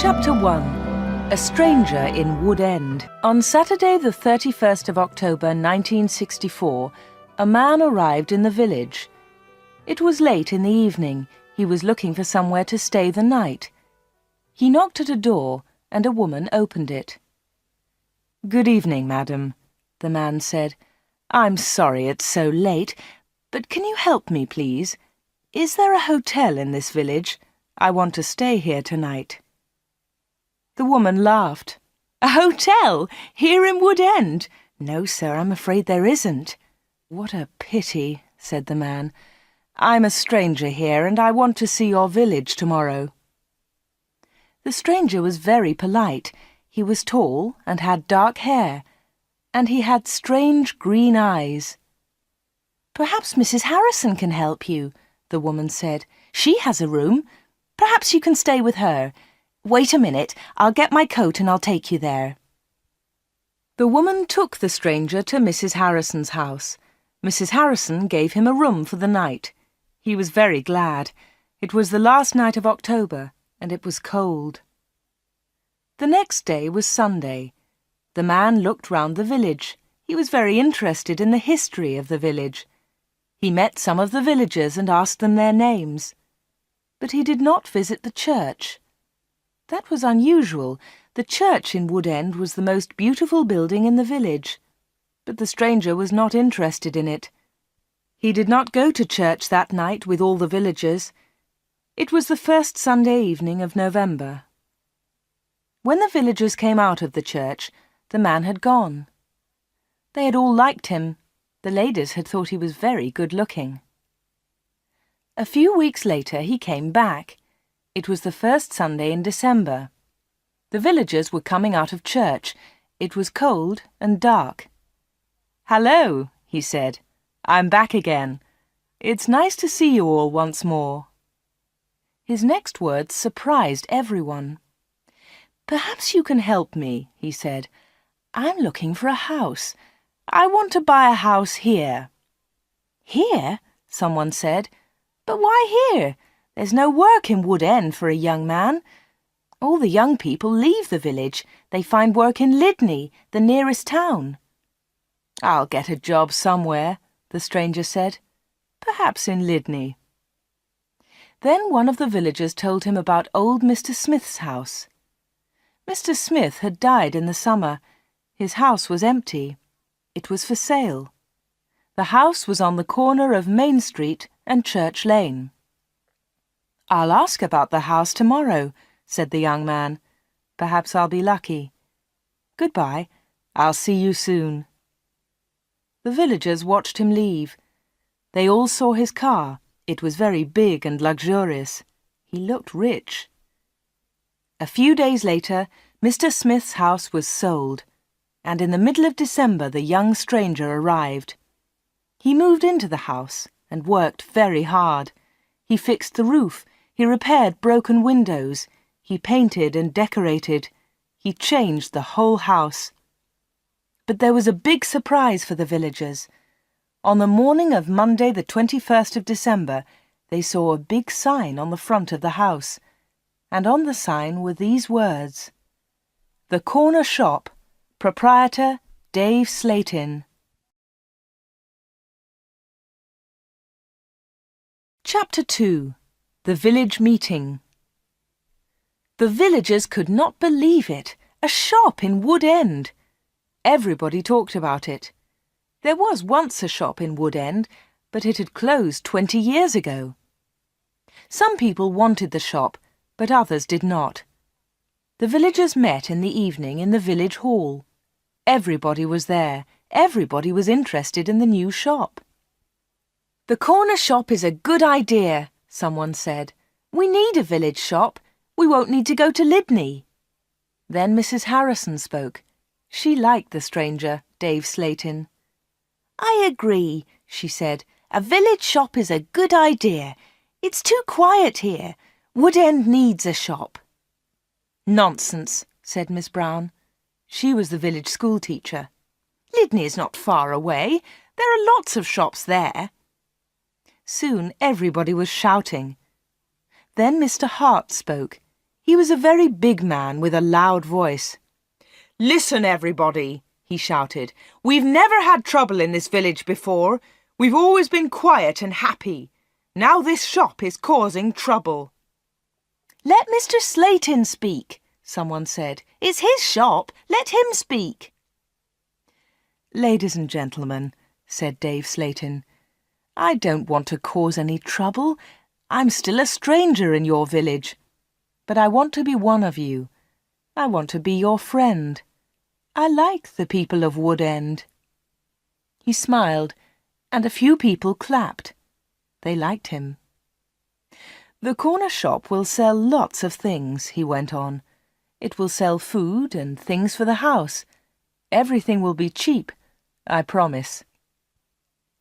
Chapter 1. A Stranger in Wood End. On Saturday the 31st of October 1964, a man arrived in the village. It was late in the evening. He was looking for somewhere to stay the night. He knocked at a door, and a woman opened it. "Good evening, madam," the man said. "I'm sorry it's so late, but can you help me, please? Is there a hotel in this village? I want to stay here tonight." The woman laughed. "A hotel? Here in Wood End? No, sir, I'm afraid there isn't." "What a pity," said the man. "I'm a stranger here, and I want to see your village tomorrow." The stranger was very polite. He was tall and had dark hair, and he had strange green eyes. "Perhaps Mrs. Harrison can help you," the woman said. "She has a room. Perhaps you can stay with her. Wait a minute, I'll get my coat and I'll take you there." The woman took the stranger to Mrs. Harrison's house. Mrs. Harrison gave him a room for the night. He was very glad. It was the last night of October, and it was cold. The next day was Sunday. The man looked round the village. He was very interested in the history of the village. He met some of the villagers and asked them their names. But he did not visit the church. That was unusual. The church in Wood End was the most beautiful building in the village. But the stranger was not interested in it. He did not go to church that night with all the villagers. It was the first Sunday evening of November. When the villagers came out of the church, the man had gone. They had all liked him. The ladies had thought he was very good-looking. A few weeks later he came back. It was the first Sunday in December. The villagers were coming out of church. It was cold and dark. "Hello," he said. "I'm back again. It's nice to see you all once more." His next words surprised everyone. "Perhaps you can help me," he said. "I'm looking for a house. I want to buy a house here." "Here?" someone said. "But why here? There's no work in Wood End for a young man. All the young people leave the village. They find work in Lydney, the nearest town." "I'll get a job somewhere," the stranger said. "Perhaps in Lydney." Then one of the villagers told him about old Mr. Smith's house. Mr. Smith had died in the summer. His house was empty. It was for sale. The house was on the corner of Main Street and Church Lane. "I'll ask about the house tomorrow," said the young man. "Perhaps I'll be lucky. Goodbye. I'll see you soon." The villagers watched him leave. They all saw his car. It was very big and luxurious. He looked rich. A few days later, Mr. Smith's house was sold, and in the middle of December the young stranger arrived. He moved into the house and worked very hard. He fixed the roof. He repaired broken windows. He painted and decorated. He changed the whole house. But there was a big surprise for the villagers. On the morning of Monday the 21st of December, they saw a big sign on the front of the house, and on the sign were these words: "The Corner Shop, Proprietor Dave Slatin." Chapter 2. The Village Meeting. The villagers could not believe it. A shop in Wood End. Everybody talked about it. There was once a shop in Wood End, but it had closed 20 years ago. Some people wanted the shop, but others did not. The villagers met in the evening in the village hall. Everybody was there. Everybody was interested in the new shop. "The corner shop is a good idea," someone said. "We need a village shop. We won't need to go to Lydney." Then Mrs. Harrison spoke. She liked the stranger, Dave Slatin. "I agree," she said. "A village shop is a good idea. It's too quiet here. Wood End needs a shop." "Nonsense," said Miss Brown. She was the village school teacher. "Lydney is not far away. There are lots of shops there." Soon everybody was shouting. Then Mr. Hart spoke. He was a very big man with a loud voice. "Listen, everybody," he shouted. "We've never had trouble in this village before. We've always been quiet and happy. Now this shop is causing trouble." "Let Mr. Slayton speak," someone said. "It's his shop. Let him speak." "Ladies and gentlemen," said Dave Slayton, "I don't want to cause any trouble. I'm still a stranger in your village. But I want to be one of you. I want to be your friend. I like the people of Wood End." He smiled, and a few people clapped. They liked him. "The corner shop will sell lots of things," he went on. "It will sell food and things for the house. Everything will be cheap, I promise."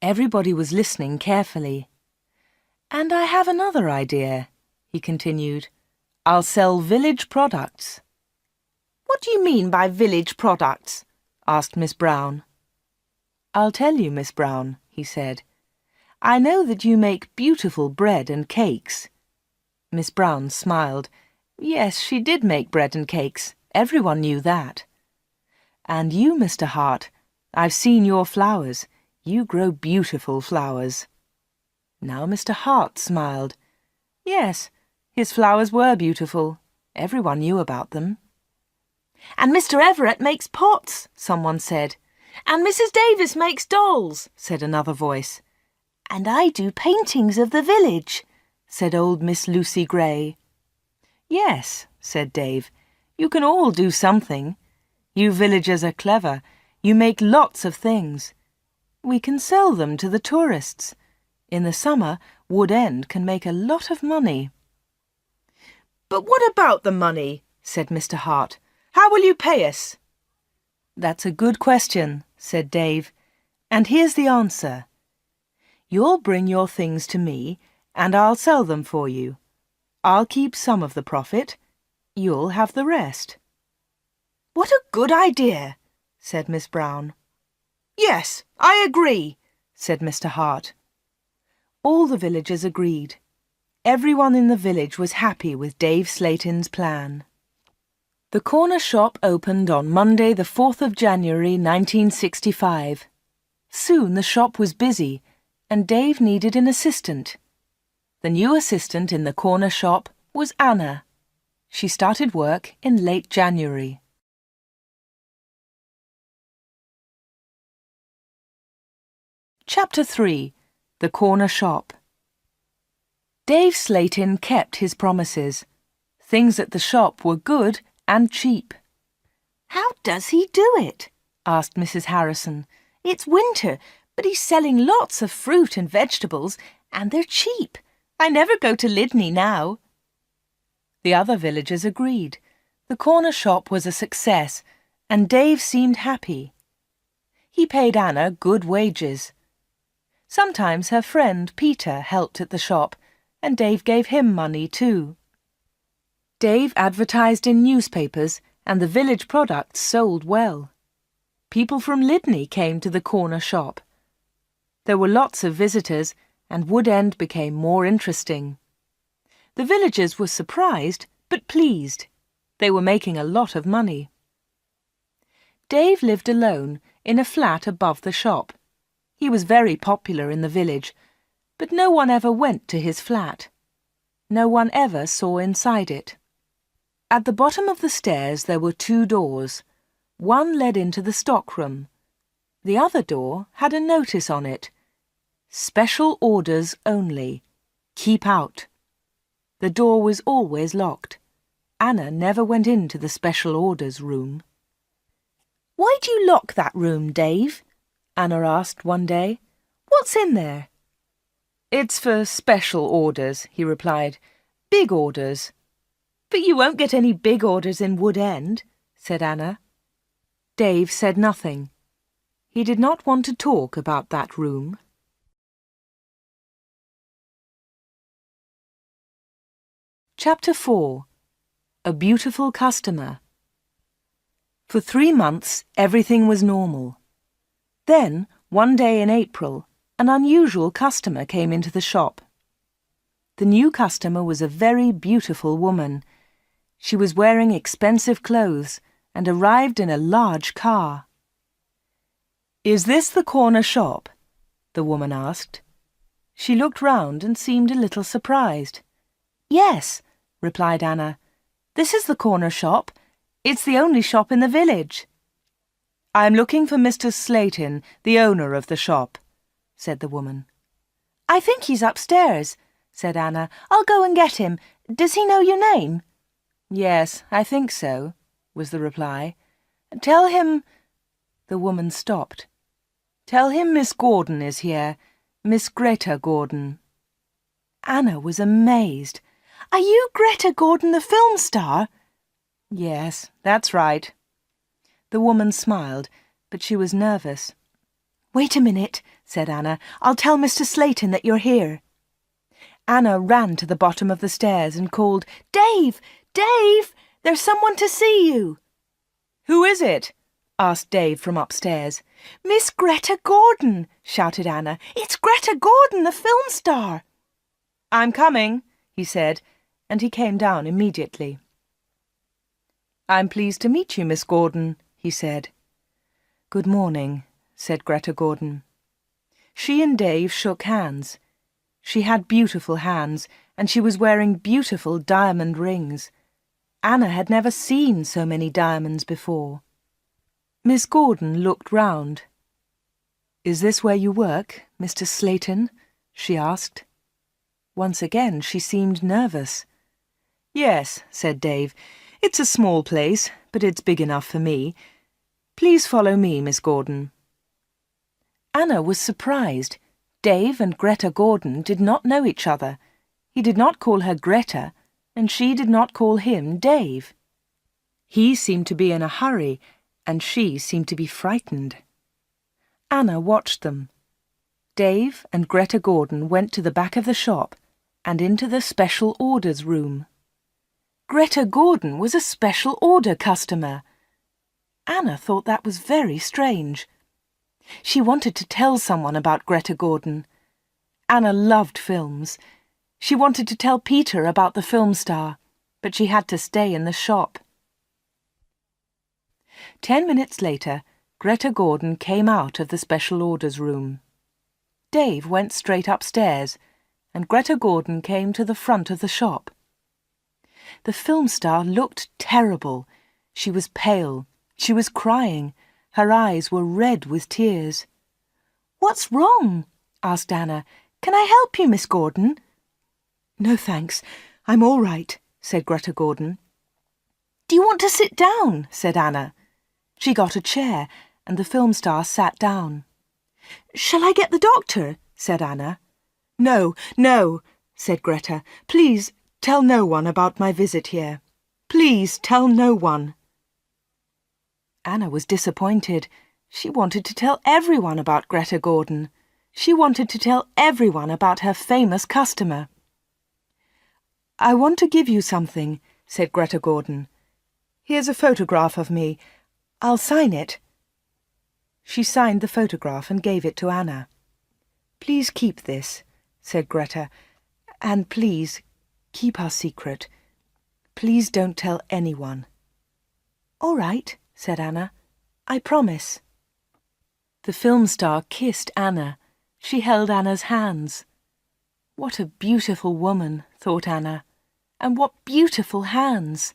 Everybody was listening carefully. "And I have another idea," he continued. "I'll sell village products." "What do you mean by village products?" asked Miss Brown. "I'll tell you, Miss Brown," he said. "I know that you make beautiful bread and cakes." Miss Brown smiled. Yes, she did make bread and cakes. Everyone knew that. "And you, Mr. Hart, I've seen your flowers. You grow beautiful flowers." Now Mr. Hart smiled. Yes, his flowers were beautiful. Everyone knew about them. "And Mr. Everett makes pots," someone said. "And Mrs. Davis makes dolls," said another voice. "And I do paintings of the village," said old Miss Lucy Gray. "Yes," said Dave, "you can all do something. You villagers are clever. You make lots of things. We can sell them to the tourists. In the summer, Wood End can make a lot of money." "But what about the money?" said Mr. Hart. "How will you pay us?" "That's a good question," said Dave. "And here's the answer. You'll bring your things to me, and I'll sell them for you. I'll keep some of the profit. You'll have the rest." "What a good idea," said Miss Brown. "Yes, I agree," said Mr. Hart. All the villagers agreed. Everyone in the village was happy with Dave Slayton's plan. The corner shop opened on Monday the 4th of January 1965. Soon the shop was busy, and Dave needed an assistant. The new assistant in the corner shop was Anna. She started work in late January. Chapter 3. The Corner Shop. Dave Slayton kept his promises. Things at the shop were good and cheap. "How does he do it?" asked Mrs. Harrison. "It's winter, but he's selling lots of fruit and vegetables, and they're cheap. I never go to Lydney now." The other villagers agreed. The corner shop was a success, and Dave seemed happy. He paid Anna good wages. Sometimes her friend Peter helped at the shop, and Dave gave him money too. Dave advertised in newspapers, and the village products sold well. People from Lydney came to the corner shop. There were lots of visitors, and Wood End became more interesting. The villagers were surprised, but pleased. They were making a lot of money. Dave lived alone in a flat above the shop. He was very popular in the village, but no one ever went to his flat. No one ever saw inside it. At the bottom of the stairs there were 2 doors. One led into the stockroom. The other door had a notice on it. "Special orders only. Keep out." The door was always locked. Anna never went into the special orders room. "Why do you lock that room, Dave?" Anna asked one day. "What's in there?" "It's for special orders," he replied. "Big orders." "But you won't get any big orders in Wood End," said Anna. Dave said nothing. He did not want to talk about that room. Chapter 4. A Beautiful Customer. For 3 months, everything was normal. Then, one day in April, an unusual customer came into the shop. The new customer was a very beautiful woman. She was wearing expensive clothes and arrived in a large car. "Is this the corner shop?" the woman asked. She looked round and seemed a little surprised. "Yes," replied Anna. "This is the corner shop. It's the only shop in the village." "I'm looking for Mr. Slayton, the owner of the shop," said the woman. "I think he's upstairs," said Anna. "I'll go and get him. Does he know your name?" "Yes, I think so," was the reply. "Tell him—" The woman stopped. "Tell him Miss Gordon is here. Miss Greta Gordon." Anna was amazed. "Are you Greta Gordon, the film star?" "Yes, that's right." The woman smiled, but she was nervous. "Wait a minute," said Anna. "I'll tell Mr. Slayton that you're here." Anna ran to the bottom of the stairs and called, "Dave! Dave! There's someone to see you." "Who is it?" asked Dave from upstairs. "Miss Greta Gordon," shouted Anna. "It's Greta Gordon, the film star." "I'm coming," he said, and he came down immediately. "I'm pleased to meet you, Miss Gordon," he said. "Good morning," said Greta Gordon. She and Dave shook hands. She had beautiful hands, and she was wearing beautiful diamond rings. Anna had never seen so many diamonds before. Miss Gordon looked round. "Is this where you work, Mr. Slayton?" she asked. Once again she seemed nervous. "Yes," said Dave. "It's a small place, but it's big enough for me. Please follow me, Miss Gordon." Anna was surprised. Dave and Greta Gordon did not know each other. He did not call her Greta, and she did not call him Dave. He seemed to be in a hurry, and she seemed to be frightened. Anna watched them. Dave and Greta Gordon went to the back of the shop and into the special orders room. Greta Gordon was a special order customer. Anna thought that was very strange. She wanted to tell someone about Greta Gordon. Anna loved films. She wanted to tell Peter about the film star, but she had to stay in the shop. 10 minutes later, Greta Gordon came out of the special orders room. Dave went straight upstairs, and Greta Gordon came to the front of the shop. The film star looked terrible. She was pale. She was crying. Her eyes were red with tears. "What's wrong?" asked Anna. "Can I help you, Miss Gordon?" "No, thanks. I'm all right," said Greta Gordon. "Do you want to sit down?" said Anna. She got a chair, and the film star sat down. "Shall I get the doctor?" said Anna. "No, no," said Greta. "Please tell no one about my visit here. Please tell no one." Anna was disappointed. She wanted to tell everyone about Greta Gordon. She wanted to tell everyone about her famous customer. "I want to give you something," said Greta Gordon. "Here's a photograph of me. I'll sign it." She signed the photograph and gave it to Anna. "Please keep this," said Greta, "and please keep our secret. Please don't tell anyone." "All right," said Anna. "I promise." The film star kissed Anna. She held Anna's hands. What a beautiful woman, thought Anna, and what beautiful hands.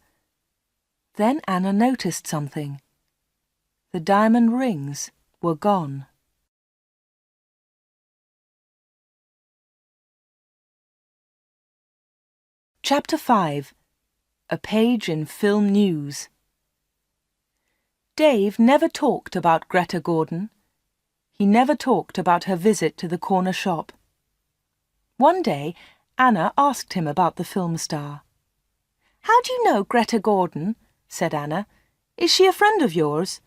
Then Anna noticed something. The diamond rings were gone. Chapter 5. A page in film news. Dave never talked about Greta Gordon. He never talked about her visit to the corner shop. One day, Anna asked him about the film star. "How do you know Greta Gordon?" said Anna. "Is she a friend of yours?"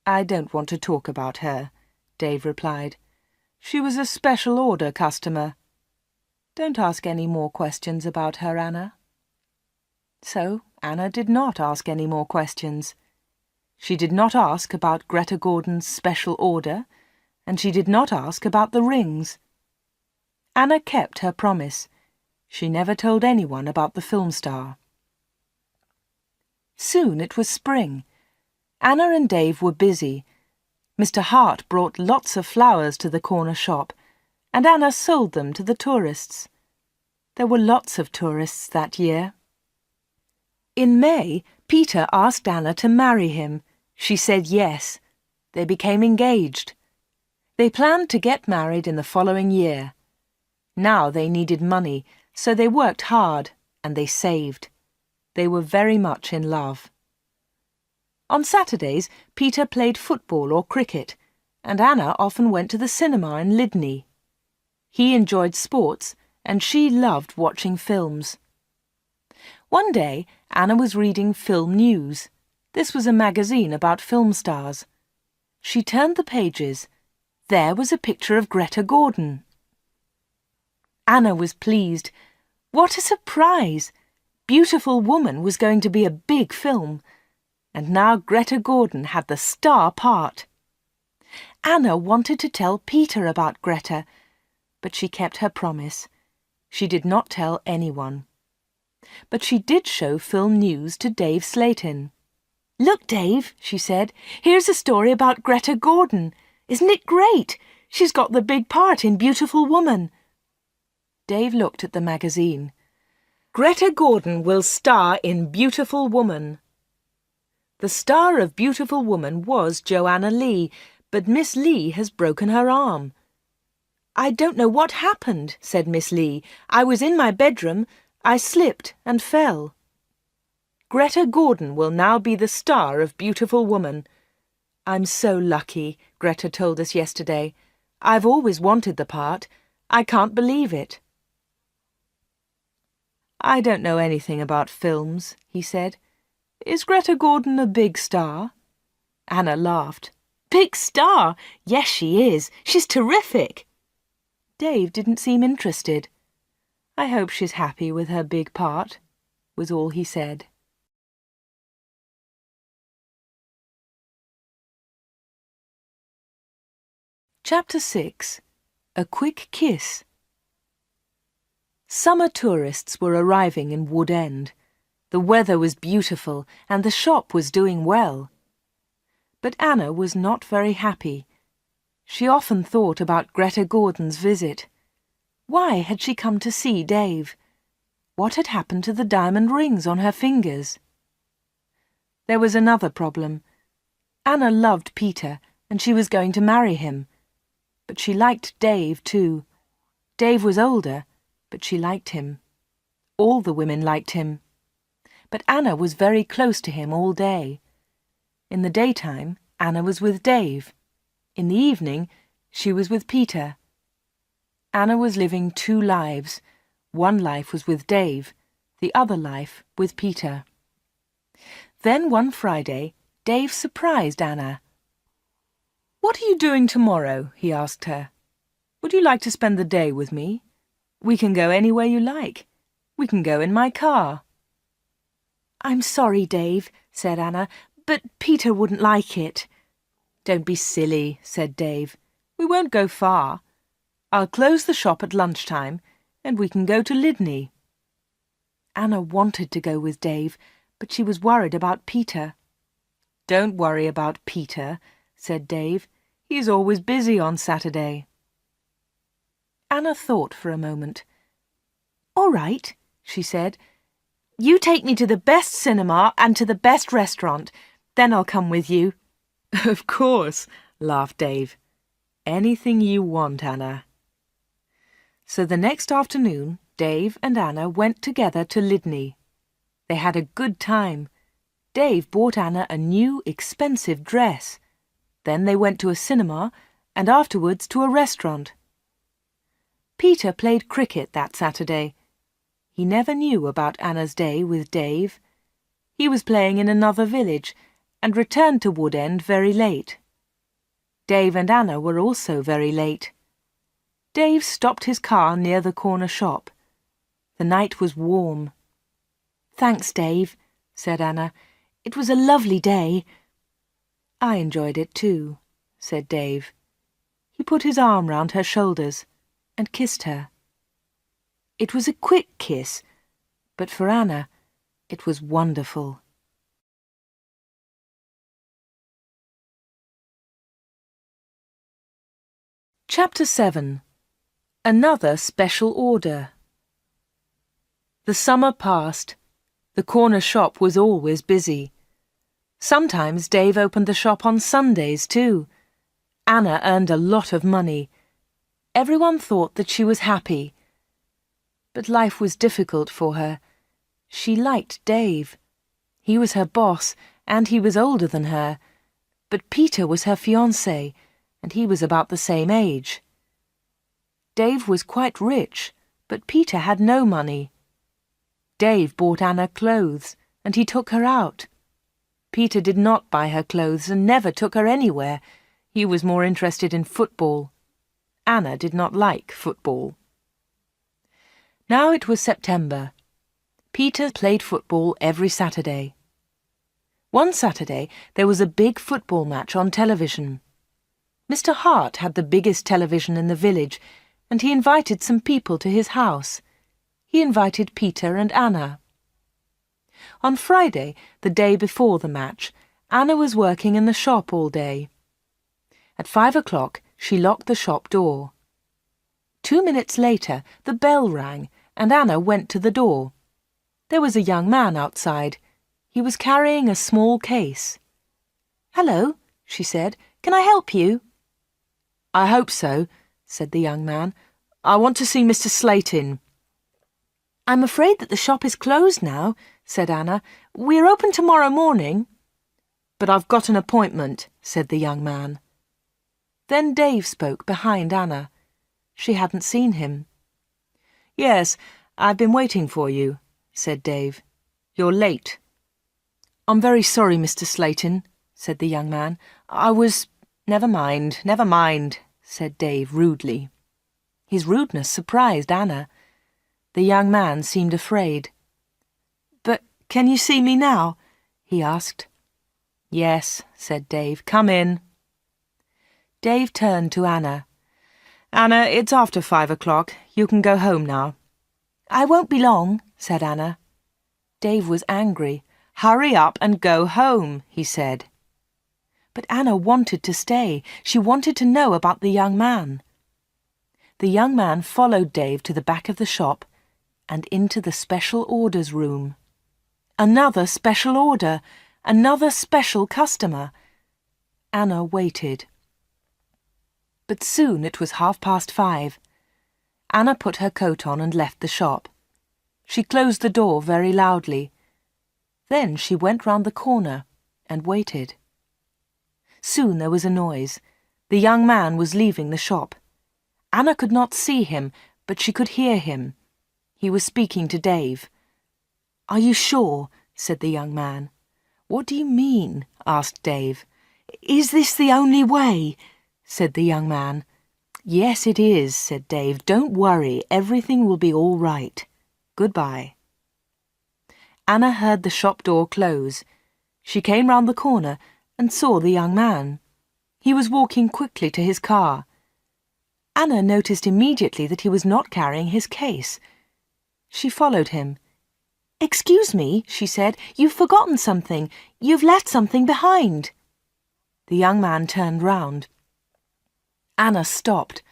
"I don't want to talk about her," Dave replied. "She was a special order customer. Don't ask any more questions about her, Anna." So Anna did not ask any more questions. She did not ask about Greta Gordon's special order, and she did not ask about the rings. Anna kept her promise. She never told anyone about the film star. Soon it was spring. Anna and Dave were busy. Mr. Hart brought lots of flowers to the corner shop, and Anna sold them to the tourists. There were lots of tourists that year. In May, Peter asked Anna to marry him. She said yes. They became engaged. They planned to get married in the following year. Now they needed money, so they worked hard and they saved. They were very much in love. On Saturdays, Peter played football or cricket, and Anna often went to the cinema in Lydney. He enjoyed sports, and she loved watching films. One day, Anna was reading Film News. This was a magazine about film stars. She turned the pages. There was a picture of Greta Gordon. Anna was pleased. What a surprise! Beautiful Woman was going to be a big film, and now Greta Gordon had the star part. Anna wanted to tell Peter about Greta, but she kept her promise. She did not tell anyone. But she did show Film News to Dave Slayton. "Look, Dave," she said, "here's a story about Greta Gordon. Isn't it great? She's got the big part in Beautiful Woman." Dave looked at the magazine. "Greta Gordon will star in Beautiful Woman." The star of Beautiful Woman was Joanna Lee, but Miss Lee has broken her arm. "I don't know what happened," said Miss Lee. "I was in my bedroom. I slipped and fell." Greta Gordon will now be the star of Beautiful Woman. "I'm so lucky," Greta told us yesterday. "I've always wanted the part. I can't believe it." "I don't know anything about films," he said. "Is Greta Gordon a big star?" Anna laughed. "Big star? Yes, she is. She's terrific." Dave didn't seem interested. "I hope she's happy with her big part," was all he said. Chapter 6. A Quick Kiss. Summer tourists were arriving in Wood End. The weather was beautiful and the shop was doing well. But Anna was not very happy. She often thought about Greta Gordon's visit. Why had she come to see Dave? What had happened to the diamond rings on her fingers? There was another problem. Anna loved Peter and she was going to marry him. But she liked Dave too. Dave was older, but she liked him. All the women liked him. But Anna was very close to him all day. In the daytime, Anna was with Dave. In the evening, she was with Peter. Anna was living two lives. One life was with Dave, the other life with Peter. Then one Friday, Dave surprised Anna. "What are you doing tomorrow?" he asked her. "Would you like to spend the day with me? We can go anywhere you like. We can go in my car." "I'm sorry, Dave," said Anna, "but Peter wouldn't like it." "Don't be silly," said Dave. "We won't go far. I'll close the shop at lunchtime, and we can go to Lydney." Anna wanted to go with Dave, but she was worried about Peter. "Don't worry about Peter," said Dave. "He's always busy on Saturday." Anna thought for a moment. "All right," she said. "You take me to the best cinema and to the best restaurant. Then I'll come with you." "Of course," laughed Dave. "Anything you want, Anna." So the next afternoon, Dave and Anna went together to Lydney. They had a good time. Dave bought Anna a new, expensive dress. Then they went to a cinema and afterwards to a restaurant. Peter played cricket that Saturday. He never knew about Anna's day with Dave. He was playing in another village and returned to Wood End very late. Dave and Anna were also very late. Dave stopped his car near the corner shop. The night was warm. "Thanks, Dave," said Anna. "It was a lovely day." "I enjoyed it too," said Dave. He put his arm round her shoulders and kissed her. It was a quick kiss, but for Anna, it was wonderful. Chapter 7. Another Special Order. The summer passed. The corner shop was always busy. Sometimes Dave opened the shop on Sundays too. Anna earned a lot of money. Everyone thought that she was happy. But life was difficult for her. She liked Dave. He was her boss, and he was older than her. But Peter was her fiancé, and he was about the same age. Dave was quite rich, but Peter had no money. Dave bought Anna clothes, and he took her out. Peter did not buy her clothes and never took her anywhere. He was more interested in football. Anna did not like football. Now it was September. Peter played football every Saturday. One Saturday there was a big football match on television. Mr. Hart had the biggest television in the village, and he invited some people to his house. He invited Peter and Anna. On Friday, the day before the match, Anna was working in the shop all day. At 5 o'clock, she locked the shop door. 2 minutes later, the bell rang, and Anna went to the door. There was a young man outside. He was carrying a small case. "Hello," she said. "Can I help you?" "I hope so," said the young man. "I want to see Mr. Slayton." "I'm afraid that the shop is closed now," said Anna. "We're open tomorrow morning." "But I've got an appointment," said the young man. Then Dave spoke behind Anna. She hadn't seen him. "Yes, I've been waiting for you," said Dave. "You're late." "I'm very sorry, Mr. Slayton," said the young man. Never mind, said Dave rudely. His rudeness surprised Anna. The young man seemed afraid. "But can you see me now?" he asked. "Yes," said Dave. "Come in." Dave turned to Anna. "Anna, it's after 5 o'clock. You can go home now." "I won't be long," said Anna. Dave was angry. "Hurry up and go home," he said. But Anna wanted to stay. She wanted to know about the young man. The young man followed Dave to the back of the shop and into the special orders room. Another special order, another special customer. Anna waited. But soon it was 5:30. Anna put her coat on and left the shop. She closed the door very loudly. Then she went round the corner and waited. Soon there was a noise. The young man was leaving the shop. Anna could not see him, but she could hear him. He was speaking to Dave. "Are you sure?" said the young man. "What do you mean?" asked Dave. "Is this the only way?" said the young man. "Yes, it is," said Dave. "Don't worry, everything will be all right. Goodbye." Anna heard the shop door close. She came round the corner and saw the young man. He was walking quickly to his car. Anna noticed immediately that he was not carrying his case. She followed him. "Excuse me," she said. "You've forgotten something. You've left something behind." The young man turned round. Anna stopped.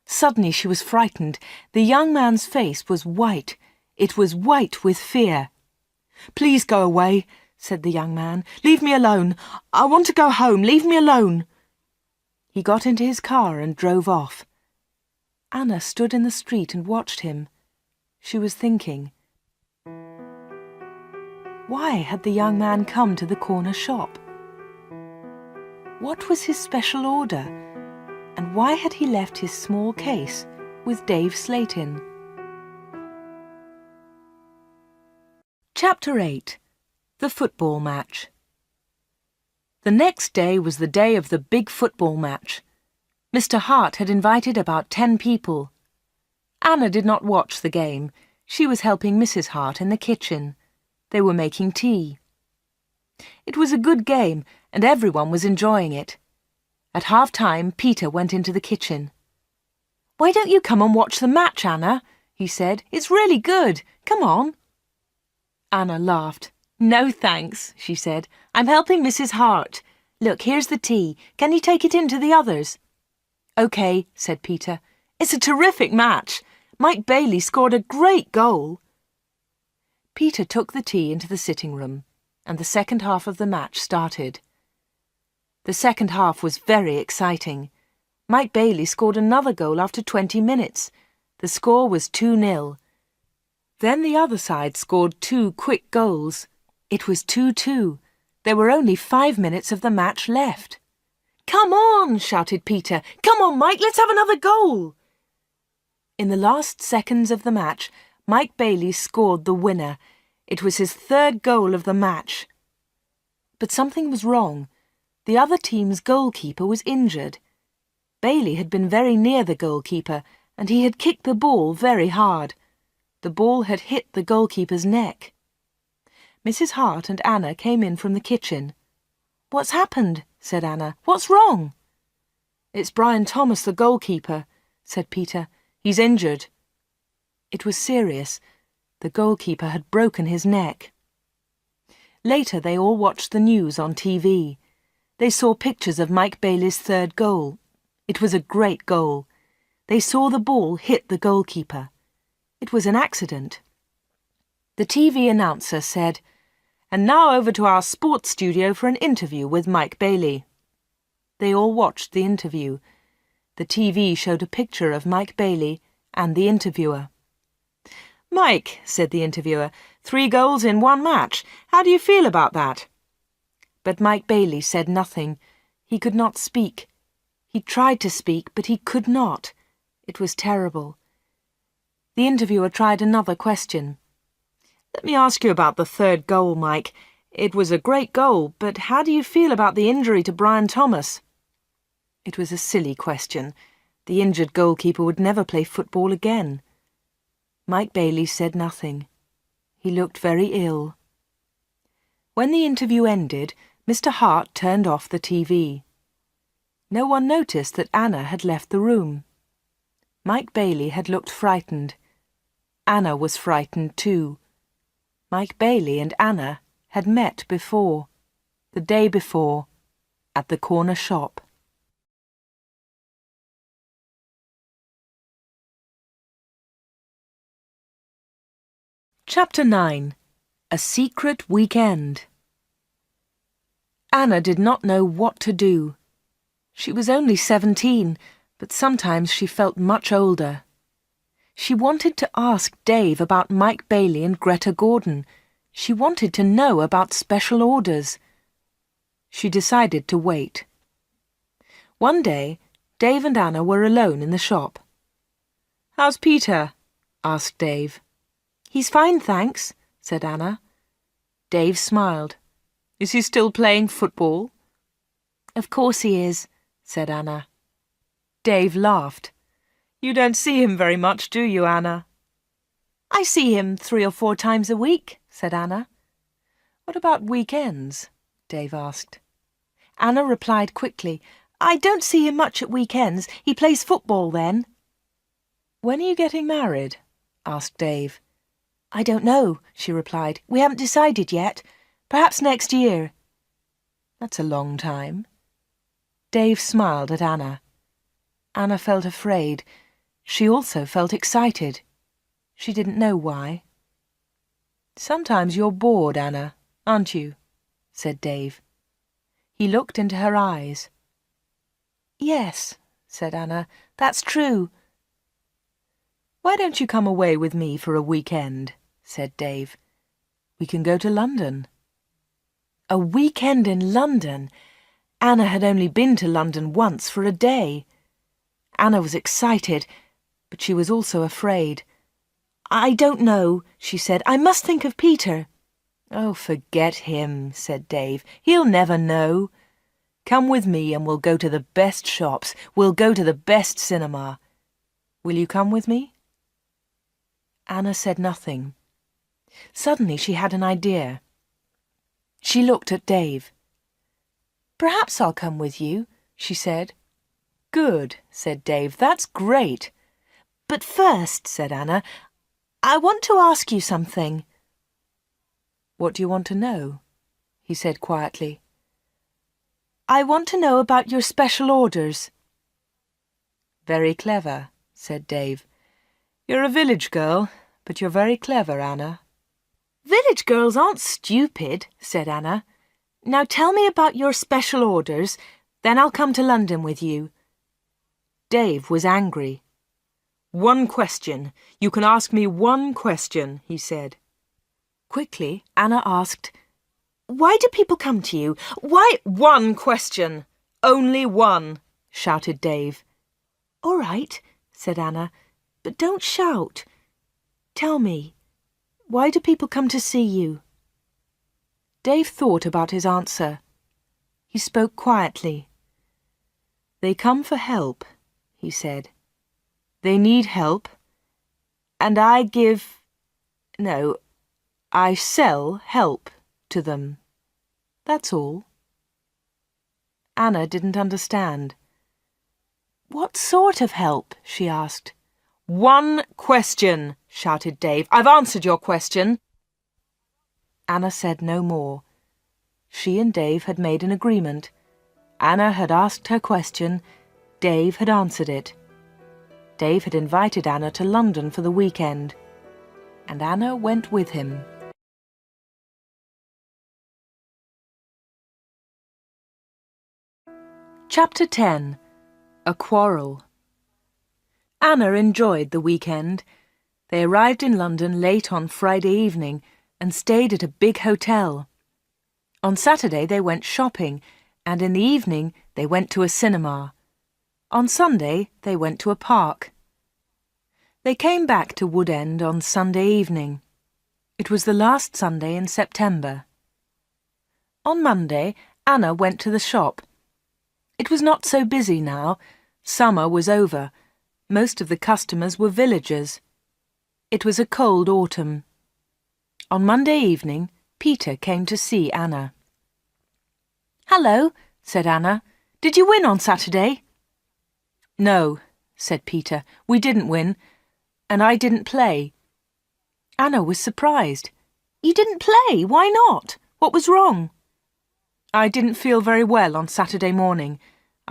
Suddenly she was frightened. The young man's face was white. It was white with fear. "Please go away," said the young man. "Leave me alone. I want to go home. Leave me alone." He got into his car and drove off. Anna stood in the street and watched him. She was thinking. Why had the young man come to the corner shop? What was his special order? And why had he left his small case with Dave Slayton? Chapter 8. The Football Match. The next day was the day of the big football match. Mr. Hart had invited about 10 people. Anna did not watch the game. She was helping Mrs. Hart in the kitchen. They were making tea. It was a good game, and everyone was enjoying it. At half-time, Peter went into the kitchen. "Why don't you come and watch the match, Anna?" he said. "It's really good. Come on." Anna laughed. "No, thanks," she said. "I'm helping Mrs. Hart. Look, here's the tea. Can you take it in to the others?" "OK," said Peter. "It's a terrific match. Mike Bailey scored a great goal." Peter took the tea into the sitting room, and the second half of the match started. The second half was very exciting. Mike Bailey scored another goal after 20 minutes. The score was 2-0. Then the other side scored 2 quick goals. It was 2-2. There were only 5 minutes of the match left. "Come on!" shouted Peter. "Come on, Mike, let's have another goal!" In the last seconds of the match, Mike Bailey scored the winner. It was his 3rd goal of the match. But something was wrong. The other team's goalkeeper was injured. Bailey had been very near the goalkeeper, and he had kicked the ball very hard. The ball had hit the goalkeeper's neck. Mrs. Hart and Anna came in from the kitchen. "What's happened?" said Anna. "What's wrong?" "It's Brian Thomas, the goalkeeper," said Peter. "He's injured." It was serious. The goalkeeper had broken his neck. Later they all watched the news on TV. They saw pictures of Mike Bailey's 3rd goal. It was a great goal. They saw the ball hit the goalkeeper. It was an accident. The TV announcer said, "And now over to our sports studio for an interview with Mike Bailey." They all watched the interview. The TV showed a picture of Mike Bailey and the interviewer. "Mike," said the interviewer, 3 goals in 1 match. How do you feel about that?" But Mike Bailey said nothing. He could not speak. He tried to speak, but he could not. It was terrible. The interviewer tried another question. "Let me ask you about the 3rd goal, Mike. It was a great goal, but how do you feel about the injury to Brian Thomas?" It was a silly question. The injured goalkeeper would never play football again. Mike Bailey said nothing. He looked very ill. When the interview ended, Mr. Hart turned off the TV. No one noticed that Anna had left the room. Mike Bailey had looked frightened. Anna was frightened too. Mike Bailey and Anna had met before, the day before, at the corner shop. Chapter 9. A Secret Weekend. Anna did not know what to do. She was only 17, but sometimes she felt much older. She wanted to ask Dave about Mike Bailey and Greta Gordon. She wanted to know about special orders. She decided to wait. One day, Dave and Anna were alone in the shop. "How's Peter?" asked Dave. "He's fine, thanks," said Anna. Dave smiled. "Is he still playing football?" "Of course he is," said Anna. Dave laughed. "You don't see him very much, do you, Anna?" "I see him 3 or 4 times a week," said Anna. "What about weekends?" Dave asked. Anna replied quickly, "I don't see him much at weekends. He plays football then." "When are you getting married?" asked Dave. "I don't know," she replied. "We haven't decided yet. Perhaps next year." "That's a long time." Dave smiled at Anna. Anna felt afraid. She also felt excited. She didn't know why. "Sometimes you're bored, Anna, aren't you?" said Dave. He looked into her eyes. "Yes," said Anna, "that's true." "Why don't you come away with me for a weekend?" said Dave. "We can go to London." A weekend in London! Anna had only been to London once for a day. Anna was excited, but she was also afraid. "I don't know," she said. "I must think of Peter." "Oh, forget him," said Dave. "He'll never know. Come with me and we'll go to the best shops. We'll go to the best cinema. Will you come with me?" Anna said nothing. Suddenly she had an idea. She looked at Dave. "Perhaps I'll come with you," she said. "Good," said Dave. "That's great." "But first," said Anna, "I want to ask you something." "What do you want to know?" he said quietly. "I want to know about your special orders." "Very clever," said Dave. "You're a village girl, but you're very clever, Anna." "Village girls aren't stupid," said Anna. "Now tell me about your special orders, then I'll come to London with you." Dave was angry. "One question. You can ask me one question," he said. Quickly, Anna asked, "Why do people come to you? Why—" "One question! Only one!" shouted Dave. "All right," said Anna, "but don't shout. Tell me, why do people come to see you?" Dave thought about his answer. He spoke quietly. "They come for help," he said. "They need help, and I sell help to them. That's all." Anna didn't understand. "What sort of help?" she asked. "One question," shouted Dave. "I've answered your question." Anna said no more. She and Dave had made an agreement. Anna had asked her question. Dave had answered it. Dave had invited Anna to London for the weekend, and Anna went with him. Chapter 10. A Quarrel. Anna enjoyed the weekend. They arrived in London late on Friday evening and stayed at a big hotel. On Saturday they went shopping, and in the evening they went to a cinema. On Sunday they went to a park. They came back to Wood End on Sunday evening. It was the last Sunday in September. On Monday, Anna went to the shop. It was not so busy now. Summer was over. Most of the customers were villagers. It was a cold autumn. On Monday evening, Peter came to see Anna. "Hello," said Anna. "Did you win on Saturday?" "No," said Peter. "We didn't win, and I didn't play." Anna was surprised. "You didn't play? Why not? What was wrong?" "I didn't feel very well on Saturday morning.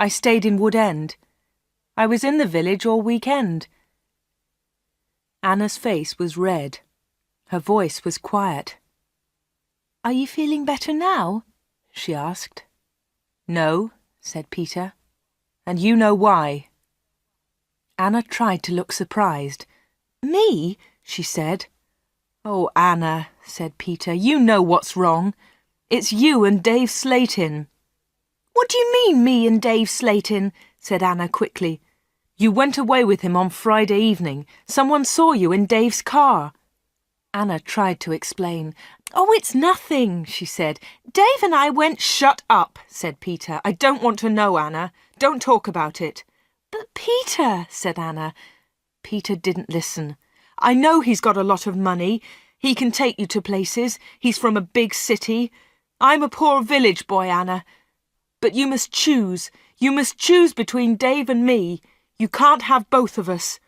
I stayed in Wood End. I was in the village all weekend." Anna's face was red. Her voice was quiet. "Are you feeling better now?" she asked. "No," said Peter, "and you know why." Anna tried to look surprised. "Me?" she said. "Oh, Anna," said Peter, "you know what's wrong. It's you and Dave Slatin." "What do you mean, me and Dave Slatin?" said Anna quickly. "You went away with him on Friday evening. Someone saw you in Dave's car." Anna tried to explain. "Oh, it's nothing," she said. "Dave and I went—" "Shut up," said Peter. "I don't want to know, Anna. Don't talk about it." "But Peter," said Anna. Peter didn't listen. "I know he's got a lot of money. He can take you to places. He's from a big city. I'm a poor village boy, Anna. But you must choose. You must choose between Dave and me. You can't have both of us."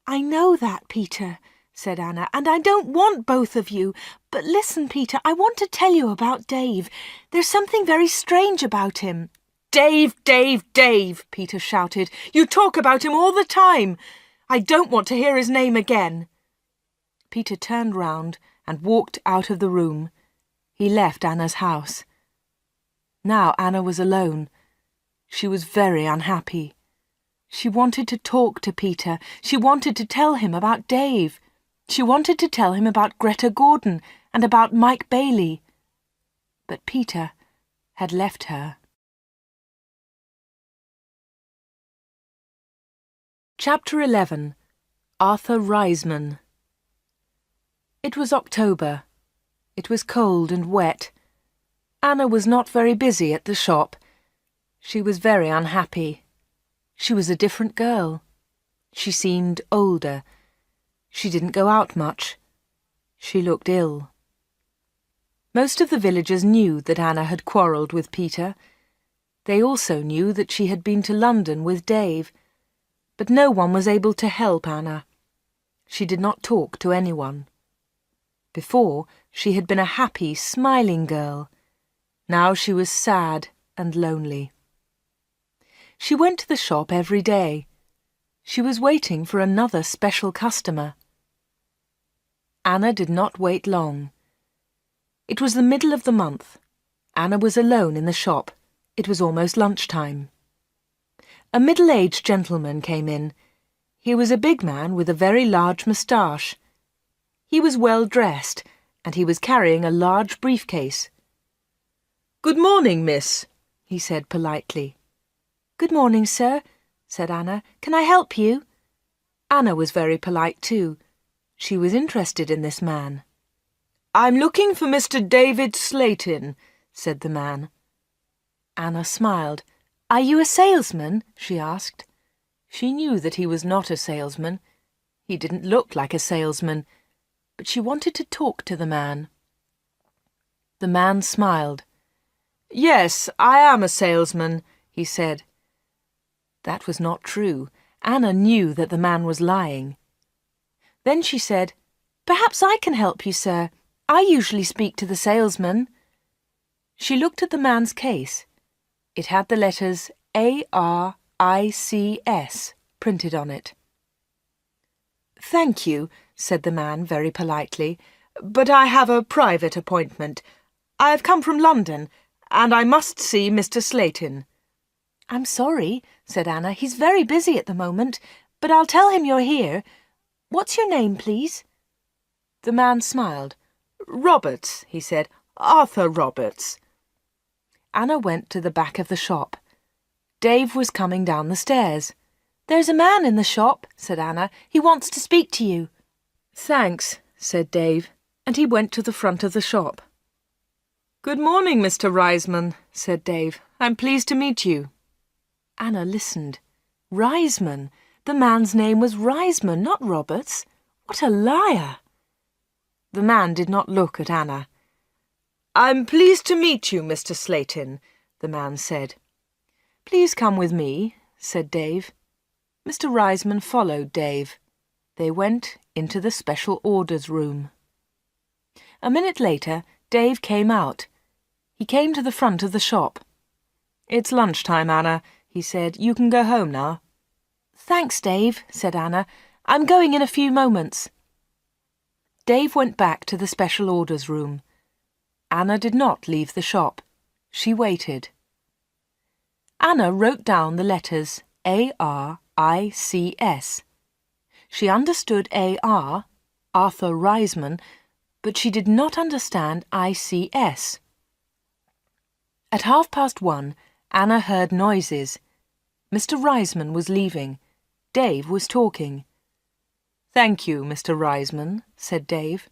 "I know that, Peter," said Anna, "and I don't want both of you. But listen, Peter, I want to tell you about Dave. There's something very strange about him." "Dave, Dave, Dave," Peter shouted. "You talk about him all the time. I don't want to hear his name again." Peter turned round and walked out of the room. He left Anna's house. Now Anna was alone. She was very unhappy. She wanted to talk to Peter. She wanted to tell him about Dave. She wanted to tell him about Greta Gordon and about Mike Bailey. But Peter had left her. Chapter 11. Arthur Reisman. It was October. It was cold and wet. Anna was not very busy at the shop. She was very unhappy. She was a different girl. She seemed older. She didn't go out much. She looked ill. Most of the villagers knew that Anna had quarrelled with Peter. They also knew that she had been to London with Dave. But no one was able to help Anna. She did not talk to anyone. Before, she had been a happy, smiling girl. Now she was sad and lonely. She went to the shop every day. She was waiting for another special customer. Anna did not wait long. It was the middle of the month. Anna was alone in the shop. It was almost lunchtime. A middle-aged gentleman came in. He was a big man with a very large moustache. He was well dressed, and he was carrying a large briefcase. "Good morning, miss," he said politely. "Good morning, sir," said Anna. "Can I help you?" Anna was very polite too. She was interested in this man. "I'm looking for Mr. David Slayton," said the man. Anna smiled. "Are you a salesman?" she asked. She knew that he was not a salesman. He didn't look like a salesman, but she wanted to talk to the man. The man smiled. "Yes, I am a salesman," he said. That was not true. Anna knew that the man was lying. Then she said, "Perhaps I can help you, sir. I usually speak to the salesman." She looked at the man's case. It had the letters ARICS printed on it. "Thank you," said the man very politely, "but I have a private appointment. I have come from London, and I must see Mr. Slayton." "I'm sorry," said Anna. "He's very busy at the moment, but I'll tell him you're here. What's your name, please?" The man smiled. "Roberts," he said. "Arthur Roberts." Anna went to the back of the shop. Dave was coming down the stairs. "There's a man in the shop," said Anna. "He wants to speak to you." "Thanks," said Dave, and he went to the front of the shop. "Good morning, Mr. Reisman," said Dave. "I'm pleased to meet you." Anna listened. Reisman! The man's name was Reisman, not Roberts. What a liar! The man did not look at Anna. "I'm pleased to meet you, Mr. Slayton," the man said. "Please come with me," said Dave. Mr. Reisman followed Dave. They went into the special orders room. A minute later, Dave came out. He came to the front of the shop. "It's lunchtime, Anna," he said. "You can go home now." "Thanks, Dave," said Anna. "I'm going in a few moments." Dave went back to the special orders room. Anna did not leave the shop. She waited. Anna wrote down the letters ARICS. She understood AR, Arthur Reisman, but she did not understand ICS. At 1:30, Anna heard noises. Mr. Reisman was leaving. Dave was talking. "Thank you, Mr. Reisman," said Dave.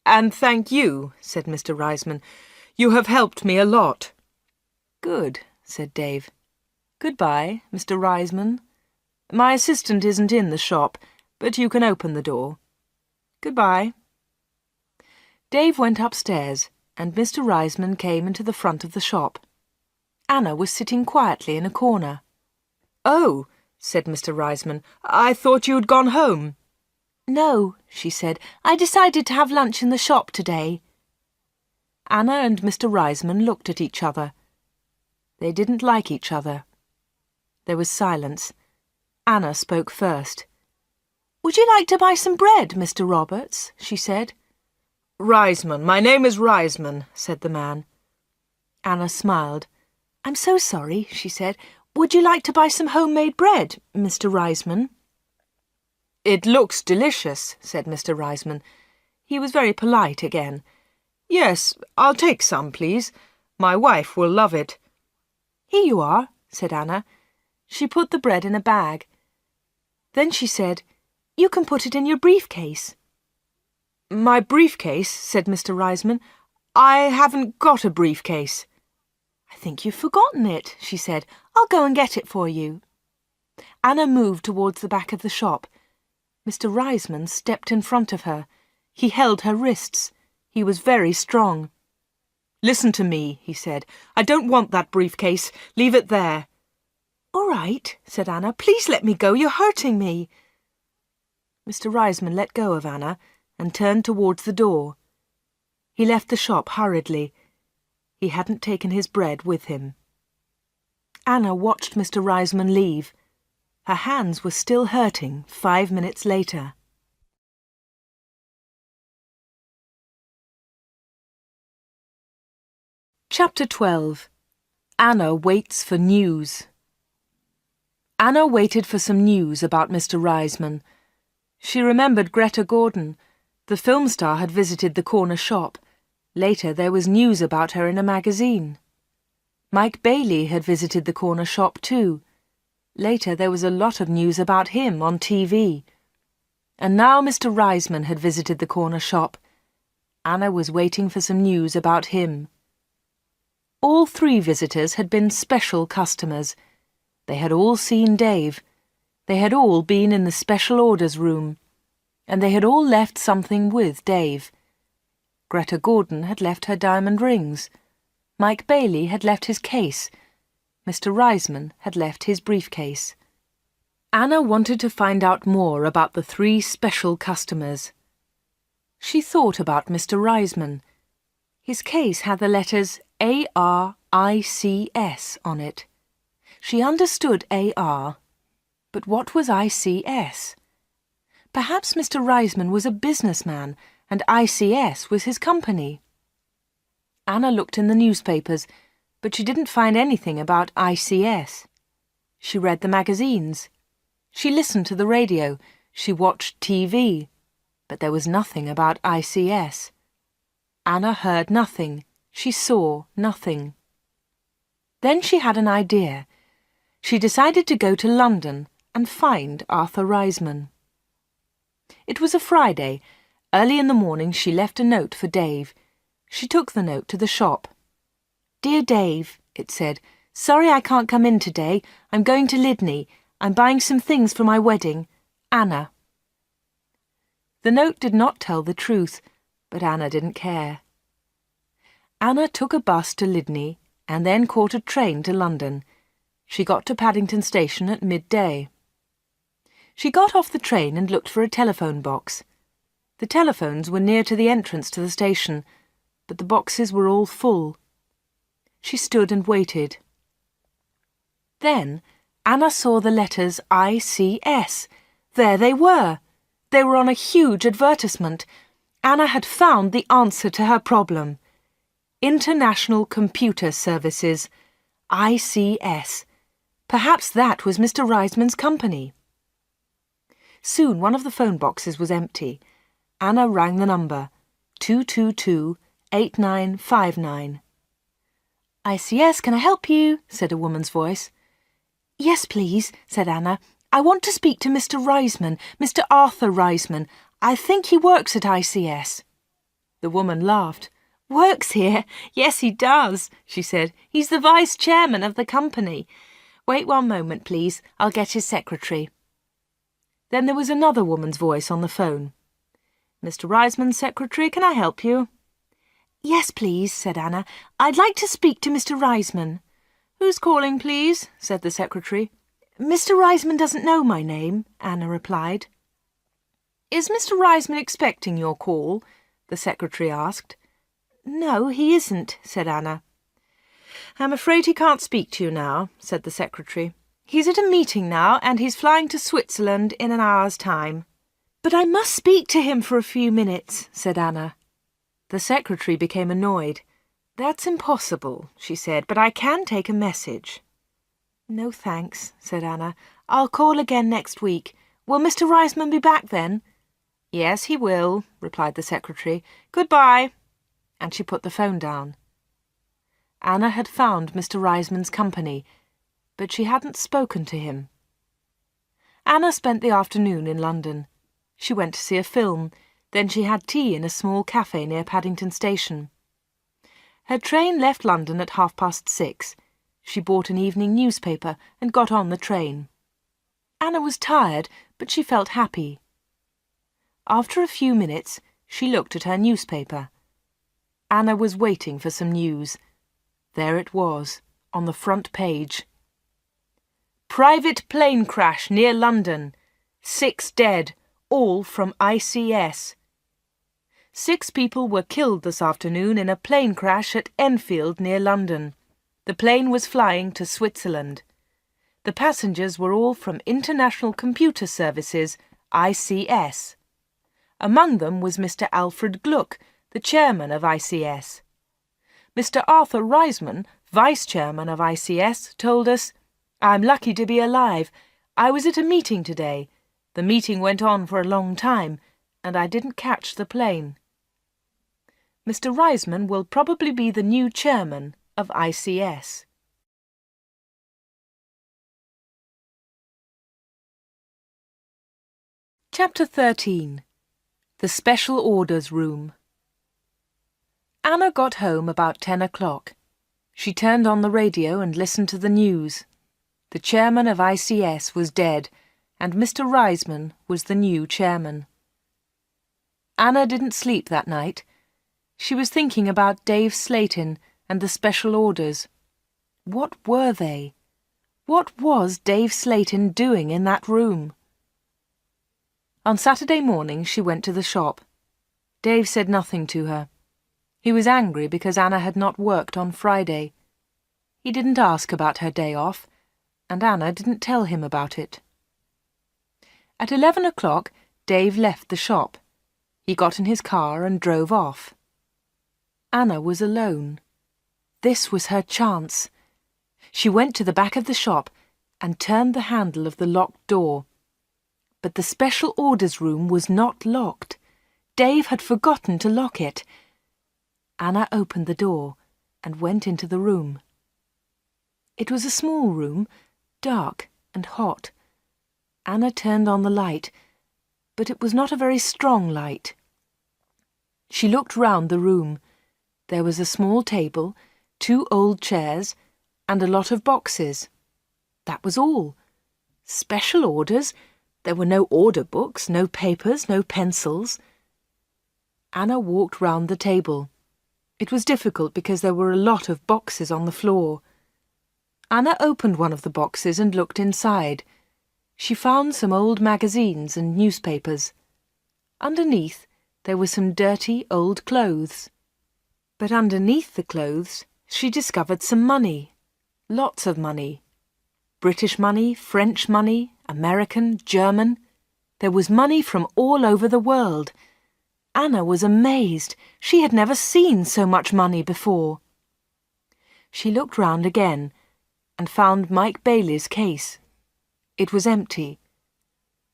"And thank you," said Mr. Reisman. "You have helped me a lot." "Good," said Dave. "Goodbye, Mr. Reisman. My assistant isn't in the shop, but you can open the door. Goodbye." Dave went upstairs, and Mr. Reisman came into the front of the shop. Anna was sitting quietly in a corner. "Oh," said Mr. Reisman, "I thought you had gone home." "No," she said. "I decided to have lunch in the shop today." Anna and Mr. Reisman looked at each other. They didn't like each other. There was silence. Anna spoke first. "Would you like to buy some bread, Mr. Roberts?" she said. "Reisman. My name is Reisman," said the man. Anna smiled. "I'm so sorry," she said. "Would you like to buy some homemade bread, Mr. Reisman?" "It looks delicious," said Mr. Reisman. He was very polite again. "Yes, I'll take some, please. My wife will love it." "Here you are," said Anna. She put the bread in a bag. Then she said, "You can put it in your briefcase." "My briefcase?" said Mr. Reisman. "I haven't got a briefcase." "I think you've forgotten it," she said. "I'll go and get it for you." Anna moved towards the back of the shop. Mr. Reisman stepped in front of her. He held her wrists. He was very strong. "Listen to me," he said. "I don't want that briefcase. Leave it there." "All right," said Anna. "Please let me go. You're hurting me." Mr. Reisman let go of Anna and turned towards the door. He left the shop hurriedly. He hadn't taken his bread with him. Anna watched Mr. Reisman leave. Her hands were still hurting 5 minutes later. Chapter 12. Anna waits for news. Anna waited for some news about Mr. Reisman. She remembered Greta Gordon. The film star had visited the corner shop. Later there was news about her in a magazine. Mike Bailey had visited the corner shop too. Later there was a lot of news about him on TV. And now Mr. Reisman had visited the corner shop. Anna was waiting for some news about him. All 3 visitors had been special customers. They had all seen Dave. They had all been in the special orders room. And they had all left something with Dave. Greta Gordon had left her diamond rings. Mike Bailey had left his case. Mr. Reisman had left his briefcase. Anna wanted to find out more about the 3 special customers. She thought about Mr. Reisman. His case had the letters ARICS on it. She understood AR, but what was ICS? Perhaps Mr. Reisman was a businessman and ICS was his company. Anna looked in the newspapers, but she didn't find anything about ICS. She read the magazines. She listened to the radio. She watched TV. But there was nothing about ICS. Anna heard nothing. She saw nothing. Then she had an idea. She decided to go to London and find Arthur Reisman. It was a Friday. Early in the morning she left a note for Dave. She took the note to the shop. "Dear Dave," it said, "sorry I can't come in today. I'm going to Lydney. I'm buying some things for my wedding. Anna." The note did not tell the truth, but Anna didn't care. Anna took a bus to Lydney and then caught a train to London. She got to Paddington Station at midday. She got off the train and looked for a telephone box. The telephones were near to the entrance to the station, but the boxes were all full. She stood and waited. Then Anna saw the letters ICS. There they were. They were on a huge advertisement. Anna had found the answer to her problem. International Computer Services, ICS. Perhaps that was Mr. Reisman's company. Soon one of the phone boxes was empty. Anna rang the number, 222-8959. "ICS, can I help you?" said a woman's voice. "Yes, please," said Anna. "I want to speak to Mr. Reisman, Mr. Arthur Reisman. I think he works at ICS." The woman laughed. "Works here? Yes, he does," she said. "He's the vice chairman of the company. Wait one moment, please. I'll get his secretary." Then there was another woman's voice on the phone. "Mr. Reisman's secretary, can I help you?" "Yes, please," said Anna. "I'd like to speak to Mr. Reisman." "Who's calling, please?" said the secretary. "Mr. Reisman doesn't know my name," Anna replied. "Is Mr. Reisman expecting your call?" the secretary asked. "No, he isn't," said Anna. "I'm afraid he can't speak to you now," said the secretary. "He's at a meeting now, and he's flying to Switzerland in an hour's time." "But I must speak to him for a few minutes," said Anna. The secretary became annoyed. "That's impossible," she said, "but I can take a message." "No, thanks," said Anna. "I'll call again next week. Will Mr. Reisman be back then?" "Yes, he will," replied the secretary. "Goodbye." And she put the phone down. Anna had found Mr. Reisman's company, but she hadn't spoken to him. Anna spent the afternoon in London. She went to see a film, then she had tea in a small cafe near Paddington Station. Her train left London at 6:30. She bought an evening newspaper and got on the train. Anna was tired, but she felt happy. After a few minutes, she looked at her newspaper. Anna was waiting for some news. There it was, on the front page. "Private plane crash near London. 6 dead, all from ICS. 6 people were killed this afternoon in a plane crash at Enfield near London. The plane was flying to Switzerland. The passengers were all from International Computer Services, ICS. Among them was Mr. Alfred Gluck, the chairman of ICS. Mr. Arthur Reisman, vice-chairman of ICS, told us, "I'm lucky to be alive. I was at a meeting today. The meeting went on for a long time, and I didn't catch the plane." Mr. Reisman will probably be the new chairman of ICS. Chapter 13. The Special Orders Room. Anna got home about 10 o'clock. She turned on the radio and listened to the news. The chairman of ICS was dead, and Mr. Reisman was the new chairman. Anna didn't sleep that night. She was thinking about Dave Slayton and the special orders. What were they? What was Dave Slayton doing in that room? On Saturday morning she went to the shop. Dave said nothing to her. He was angry because Anna had not worked on Friday. He didn't ask about her day off, and Anna didn't tell him about it. At 11 o'clock, Dave left the shop. He got in his car and drove off. Anna was alone. This was her chance. She went to the back of the shop and turned the handle of the locked door. But the special orders room was not locked. Dave had forgotten to lock it. Anna opened the door and went into the room. It was a small room, dark and hot. Anna turned on the light, but it was not a very strong light. She looked round the room. There was a small table, 2 old chairs, and a lot of boxes. That was all. Special orders? There were no order books, no papers, no pencils. Anna walked round the table. It was difficult because there were a lot of boxes on the floor. Anna opened one of the boxes and looked inside. She found some old magazines and newspapers. Underneath, there were some dirty old clothes. But underneath the clothes, she discovered some money. Lots of money. British money, French money, American, German. There was money from all over the world. Anna was amazed. She had never seen so much money before. She looked round again and found Mike Bailey's case. It was empty.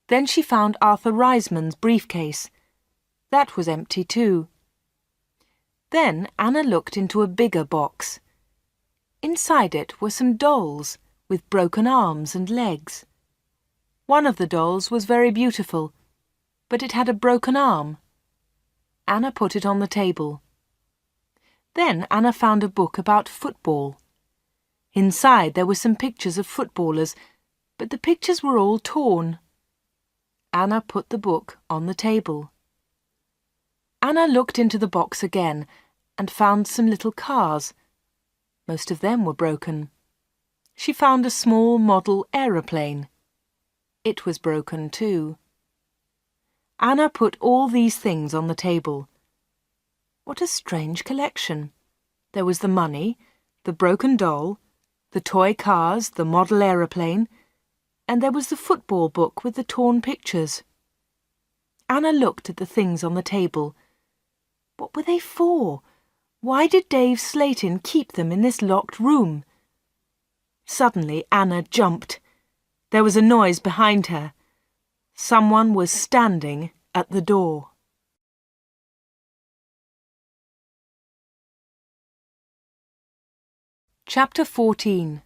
Then she found Arthur Reisman's briefcase. That was empty too. Then Anna looked into a bigger box. Inside it were some dolls with broken arms and legs. One of the dolls was very beautiful, but it had a broken arm. Anna put it on the table. Then Anna found a book about football. Inside there were some pictures of footballers, but the pictures were all torn. Anna put the book on the table. Anna looked into the box again and found some little cars. Most of them were broken. She found a small model aeroplane. It was broken too. Anna put all these things on the table. What a strange collection. There was the money, the broken doll, the toy cars, the model aeroplane, and there was the football book with the torn pictures. Anna looked at the things on the table. What were they for? Why did Dave Slayton keep them in this locked room? Suddenly Anna jumped. There was a noise behind her. Someone was standing at the door. Chapter 14.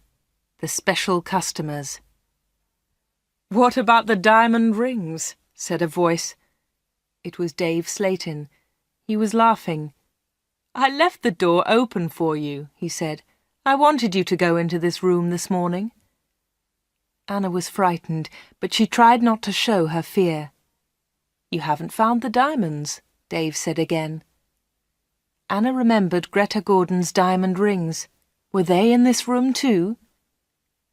The Special Customers. "What about the diamond rings?" said a voice. It was Dave Slayton. He was laughing. "I left the door open for you," he said. "I wanted you to go into this room this morning." Anna was frightened, but she tried not to show her fear. "You haven't found the diamonds," Dave said again. Anna remembered Greta Gordon's diamond rings. Were they in this room too?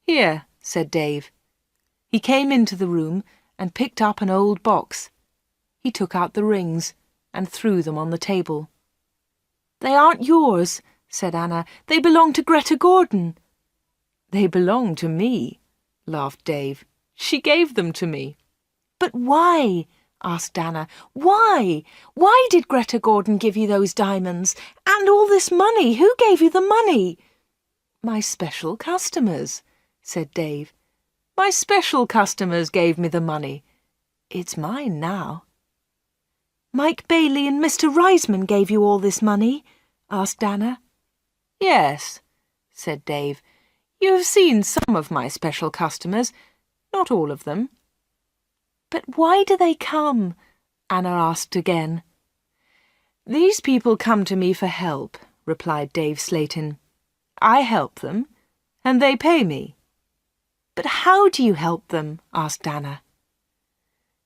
"Here," said Dave. He came into the room and picked up an old box. He took out the rings and threw them on the table. "They aren't yours," said Anna. "They belong to Greta Gordon." "They belong to me," laughed Dave. "She gave them to me." "But why?" asked Anna. "Why? Why did Greta Gordon give you those diamonds? And all this money? Who gave you the money?" "My special customers," said Dave. "My special customers gave me the money. It's mine now." "Mike Bailey and Mr. Reisman gave you all this money?" asked Anna. "Yes," said Dave. "You have seen some of my special customers, not all of them." "But why do they come?" Anna asked again. "These people come to me for help," replied Dave Slayton. "I help them, and they pay me." "But how do you help them?" asked Anna.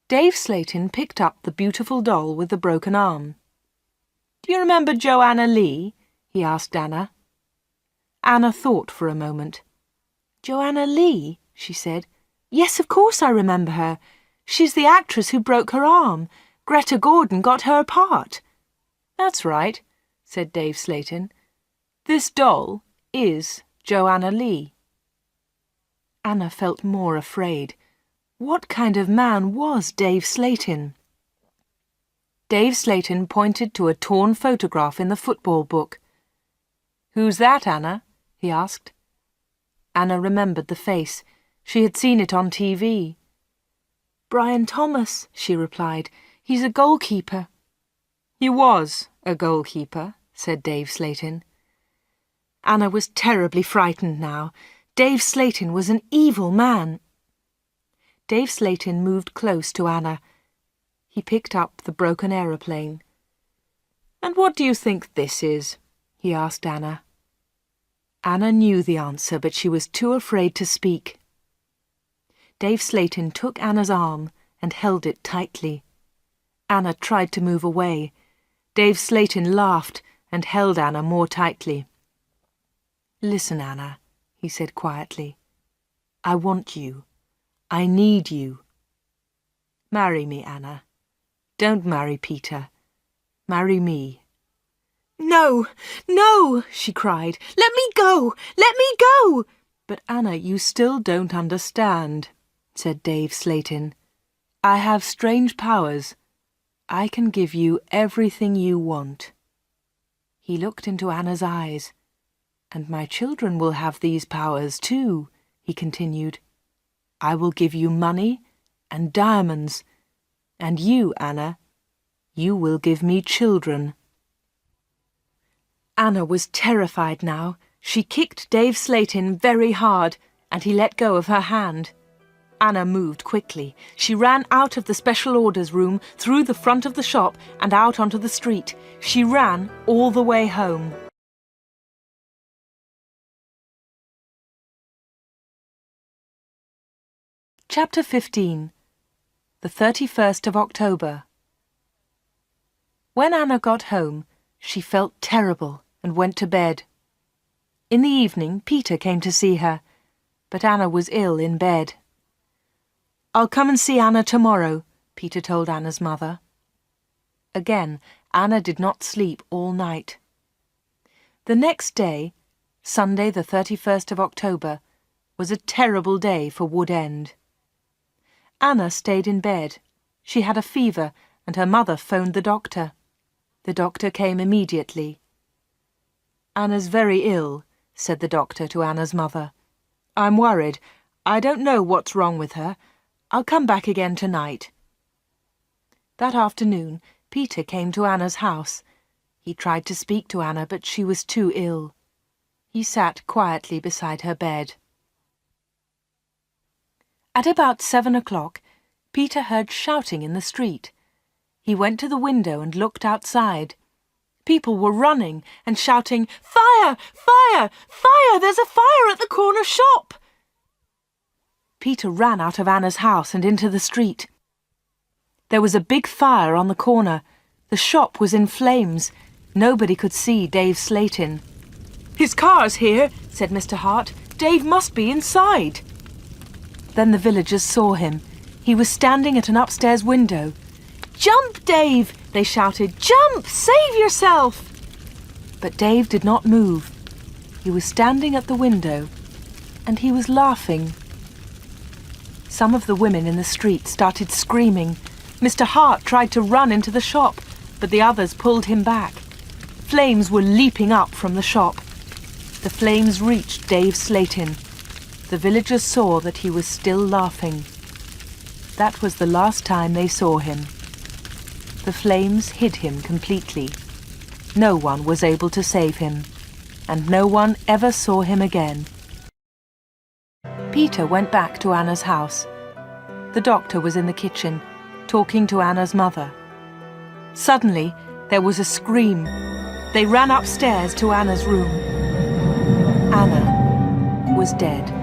Dave Slayton picked up the beautiful doll with the broken arm. "Do you remember Joanna Lee?" he asked Anna. Anna thought for a moment. "Joanna Lee?" she said. "Yes, of course I remember her. She's the actress who broke her arm. Greta Gordon got her part." "That's right," said Dave Slayton. "This doll is Joanna Lee." Anna felt more afraid. What kind of man was Dave Slayton? Dave Slayton pointed to a torn photograph in the football book. "Who's that, Anna?" he asked. Anna remembered the face. She had seen it on TV. "Brian Thomas," she replied. "He's a goalkeeper." "He was a goalkeeper," said Dave Slayton. Anna was terribly frightened now. Dave Slayton was an evil man. Dave Slayton moved close to Anna. He picked up the broken aeroplane. "And what do you think this is?" he asked Anna. Anna knew the answer, but she was too afraid to speak. Dave Slayton took Anna's arm and held it tightly. Anna tried to move away. Dave Slayton laughed and held Anna more tightly. "Listen, Anna," he said quietly. "I want you. I need you. Marry me, Anna. Don't marry Peter. Marry me." "No, no," she cried. "Let me go! Let me go!" "But Anna, you still don't understand," said Dave Slayton. "I have strange powers. I can give you everything you want." He looked into Anna's eyes. "And my children will have these powers too," he continued. "I will give you money and diamonds. And you, Anna, you will give me children." Anna was terrified now. She kicked Dave Slayton very hard, and he let go of her hand. Anna moved quickly. She ran out of the special orders room, through the front of the shop, and out onto the street. She ran all the way home. Chapter 15. The 31st of October. When Anna got home, she felt terrible and went to bed. In the evening, Peter came to see her, but Anna was ill in bed. "I'll come and see Anna tomorrow," Peter told Anna's mother. Again, Anna did not sleep all night. The next day, Sunday the 31st of October, was a terrible day for Wood End. Anna stayed in bed. She had a fever, and her mother phoned the doctor. The doctor came immediately. "Anna's very ill," said the doctor to Anna's mother. "I'm worried. I don't know what's wrong with her. I'll come back again tonight." That afternoon, Peter came to Anna's house. He tried to speak to Anna, but she was too ill. He sat quietly beside her bed. At about 7 o'clock, Peter heard shouting in the street. He went to the window and looked outside. People were running and shouting, "Fire! Fire! Fire! There's a fire at the corner shop!" Peter ran out of Anna's house and into the street. There was a big fire on the corner. The shop was in flames. Nobody could see Dave Slayton. "His car's here," said Mr. Hart. "Dave must be inside." Then the villagers saw him. He was standing at an upstairs window. "Jump, Dave!" they shouted. "Jump! Save yourself!" But Dave did not move. He was standing at the window, and he was laughing. Some of the women in the street started screaming. Mr. Hart tried to run into the shop, but the others pulled him back. Flames were leaping up from the shop. The flames reached Dave Slayton. The villagers saw that he was still laughing. That was the last time they saw him. The flames hid him completely. No one was able to save him, and no one ever saw him again. Peter went back to Anna's house. The doctor was in the kitchen, talking to Anna's mother. Suddenly, there was a scream. They ran upstairs to Anna's room. Anna was dead.